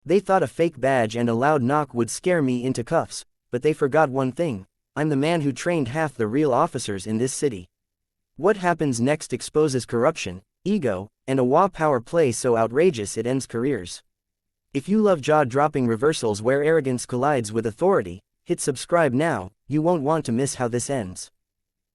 They thought a fake badge and a loud knock would scare me into cuffs, but they forgot one thing: I'm the man who trained half the real officers in this city. What happens next exposes corruption, ego, and a HOA power play so outrageous it ends careers. If you love jaw-dropping reversals where arrogance collides with authority, hit subscribe now. You won't want to miss how this ends.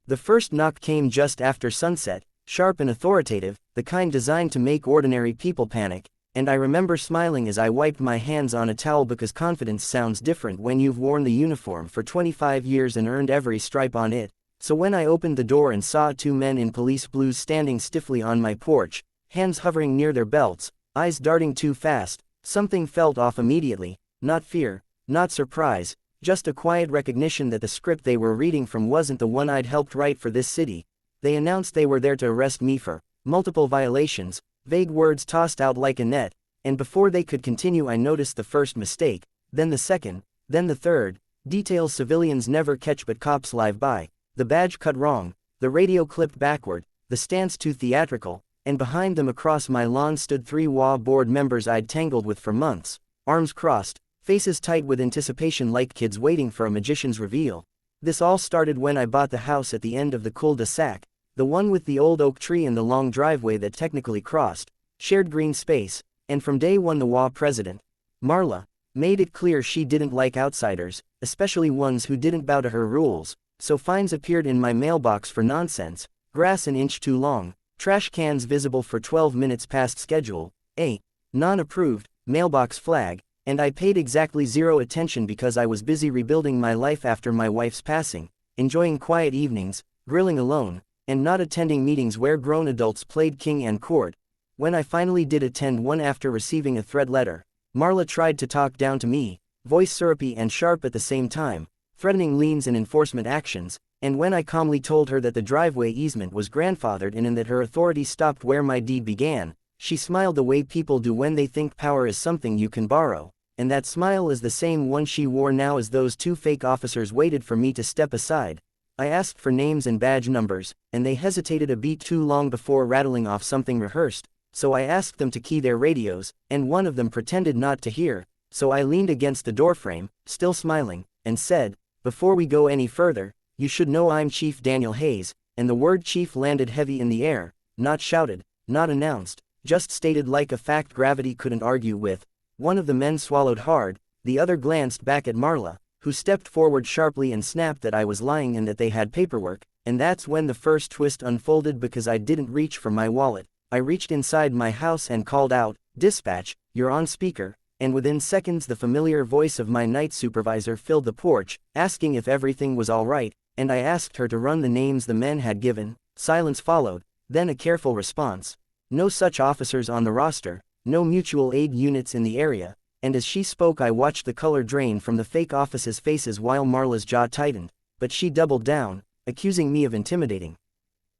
The first knock came just after sunset, sharp and authoritative, the kind designed to make ordinary people panic, and I remember smiling as I wiped my hands on a towel because confidence sounds different when you've worn the uniform for 25 years and earned every stripe on it. So when I opened the door and saw two men in police blues standing stiffly on my porch, hands hovering near their belts, eyes darting too fast, something felt off immediately. Not fear, not surprise, just a quiet recognition that the script they were reading from wasn't the one I'd helped write for this city. They announced they were there to arrest me for multiple violations, vague words tossed out like a net, and before they could continue I noticed the first mistake, then the second, then the third. Details civilians never catch but cops live by. The badge cut wrong, the radio clipped backward, the stance too theatrical, and behind them across my lawn stood 3 HOA board members I'd tangled with for months, arms crossed, faces tight with anticipation like kids waiting for a magician's reveal. This all started when I bought the house at the end of the cul-de-sac, the one with the old oak tree and the long driveway that technically crossed, shared green space, and from day one the HOA president, Marla, made it clear she didn't like outsiders, especially ones who didn't bow to her rules. So fines appeared in my mailbox for nonsense: grass an inch too long, trash cans visible for 12 minutes past schedule, a non-approved mailbox flag, and I paid exactly zero attention because I was busy rebuilding my life after my wife's passing, enjoying quiet evenings, grilling alone, and not attending meetings where grown adults played king and court. When I finally did attend one after receiving a threat letter, Marla tried to talk down to me, voice syrupy and sharp at the same time, threatening liens and enforcement actions, and when I calmly told her that the driveway easement was grandfathered in and that her authority stopped where my deed began, she smiled the way people do when they think power is something you can borrow, and that smile is the same one she wore now as those 2 fake officers waited for me to step aside. I asked for names and badge numbers, and they hesitated a beat too long before rattling off something rehearsed, so I asked them to key their radios, and one of them pretended not to hear, so I leaned against the doorframe, still smiling, and said, "Before we go any further, you should know I'm Chief Daniel Hayes," and the word chief landed heavy in the air, not shouted, not announced, just stated like a fact gravity couldn't argue with. One of the men swallowed hard, the other glanced back at Marla, who stepped forward sharply and snapped that I was lying and that they had paperwork, and that's when the first twist unfolded because I didn't reach for my wallet. I reached inside my house and called out, "Dispatch, you're on speaker," and within seconds the familiar voice of my night supervisor filled the porch, asking if everything was all right, and I asked her to run the names the men had given. Silence followed, then a careful response: "No such officers on the roster, no mutual aid units in the area," and as she spoke I watched the color drain from the fake officers' faces while Marla's jaw tightened, but she doubled down, accusing me of intimidating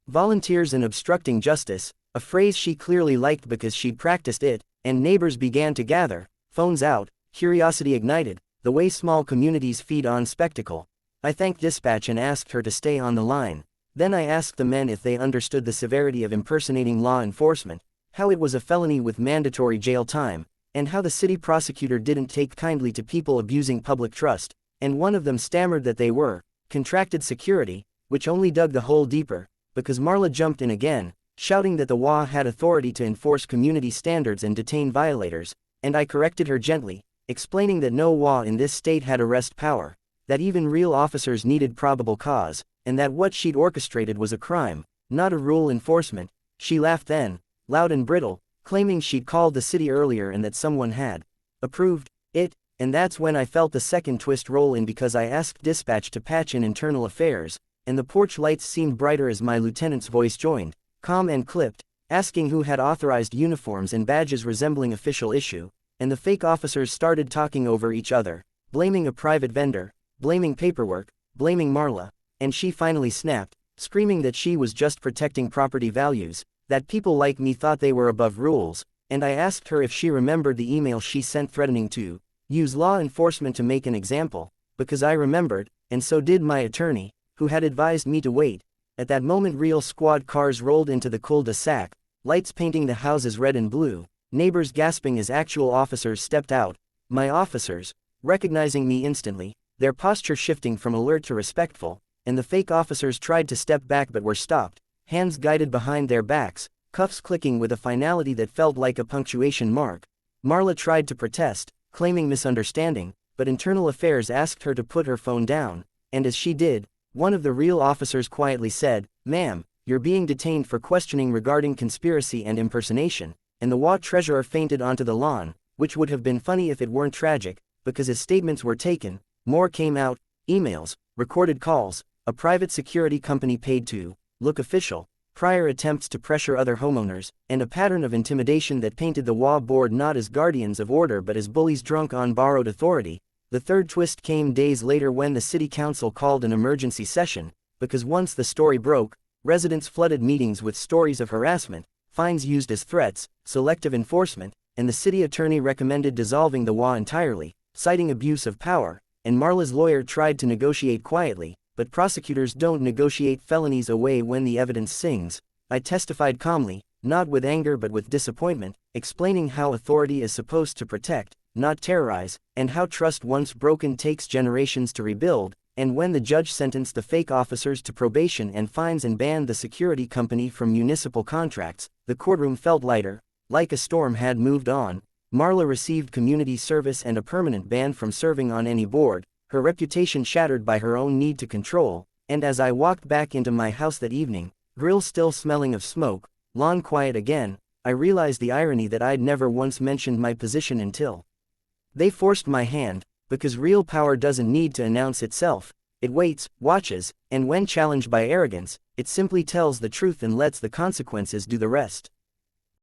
volunteers and obstructing justice, a phrase she clearly liked because she'd practiced it, and neighbors began to gather. Phones out, curiosity ignited, the way small communities feed on spectacle. I thanked dispatch and asked her to stay on the line. Then I asked the men if they understood the severity of impersonating law enforcement, how it was a felony with mandatory jail time, and how the city prosecutor didn't take kindly to people abusing public trust, and one of them stammered that they were contracted security, which only dug the hole deeper, because Marla jumped in again, shouting that the HOA had authority to enforce community standards and detain violators, and I corrected her gently, explaining that no HOA in this state had arrest power, that even real officers needed probable cause, and that what she'd orchestrated was a crime, not a rule enforcement. She laughed then, loud and brittle, claiming she'd called the city earlier and that someone had approved it, and that's when I felt the second twist roll in because I asked dispatch to patch in internal affairs, and the porch lights seemed brighter as my lieutenant's voice joined, calm and clipped, asking who had authorized uniforms and badges resembling official issue, and the fake officers started talking over each other, blaming a private vendor, blaming paperwork, blaming Marla, and she finally snapped, screaming that she was just protecting property values, that people like me thought they were above rules, and I asked her if she remembered the email she sent threatening to use law enforcement to make an example, because I remembered, and so did my attorney, who had advised me to wait. At that moment real squad cars rolled into the cul-de-sac, lights painting the houses red and blue, neighbors gasping as actual officers stepped out. My officers, recognizing me instantly, their posture shifting from alert to respectful, and the fake officers tried to step back but were stopped, hands guided behind their backs, cuffs clicking with a finality that felt like a punctuation mark. Marla tried to protest, claiming misunderstanding, but internal affairs asked her to put her phone down, and as she did, one of the real officers quietly said, "Ma'am, you're being detained for questioning regarding conspiracy and impersonation," and the HOA treasurer fainted onto the lawn, which would have been funny if it weren't tragic, because his statements were taken. More came out, emails, recorded calls, a private security company paid to look official, prior attempts to pressure other homeowners, and a pattern of intimidation that painted the HOA board not as guardians of order but as bullies drunk on borrowed authority. The third twist came days later when the city council called an emergency session, because once the story broke, residents flooded meetings with stories of harassment, fines used as threats, selective enforcement, and the city attorney recommended dissolving the HOA entirely, citing abuse of power, and Marla's lawyer tried to negotiate quietly, but prosecutors don't negotiate felonies away when the evidence sings. I testified calmly, not with anger but with disappointment, explaining how authority is supposed to protect, not terrorize, and how trust once broken takes generations to rebuild. And when the judge sentenced the fake officers to probation and fines and banned the security company from municipal contracts, the courtroom felt lighter, like a storm had moved on. Marla received community service and a permanent ban from serving on any board, her reputation shattered by her own need to control, and as I walked back into my house that evening, grill still smelling of smoke, lawn quiet again, I realized the irony that I'd never once mentioned my position until they forced my hand, because real power doesn't need to announce itself, it waits, watches, and when challenged by arrogance, it simply tells the truth and lets the consequences do the rest.